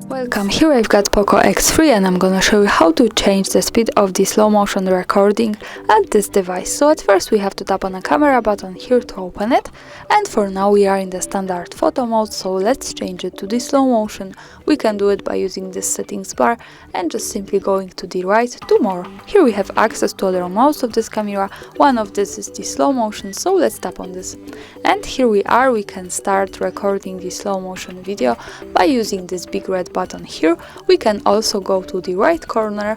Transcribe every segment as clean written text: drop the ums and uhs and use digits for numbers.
Welcome, here I've got POCO X3 and I'm gonna show you how to change the speed of the slow motion recording at this device. So at first we have to tap on the camera button here to open it, and for now we are in the standard photo mode, so let's change it to the slow motion. We can do it by using this settings bar and just simply going to the right to more. Here we have access to other modes of this camera. One of this is the slow motion, so let's tap on this. And here we are, we can start recording the slow motion video by using this big red button here. We can also go to the right corner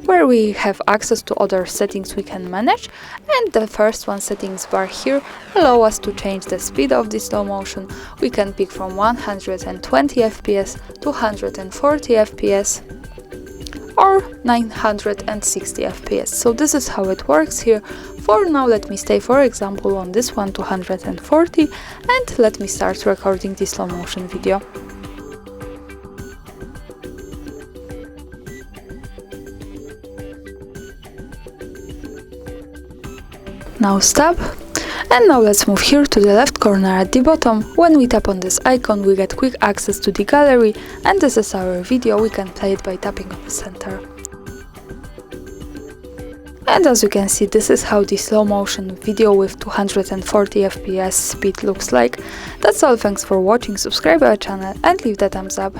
where we have access to other settings we can manage, and the first one, settings bar here, allow us to change the speed of the slow motion. We can pick from 120 fps to 140 fps or 960 fps. So this is how it works here. For now, let me stay, for example, on this one, 240, and let me start recording the slow motion video. Now stop, and now let's move here to the left corner at the bottom. When we tap on this icon, we get quick access to the gallery, and this is our video. We can play it by tapping on the center. And as you can see, this is how the slow motion video with 240 fps speed looks like. That's all, thanks for watching, subscribe our channel and leave the thumbs up.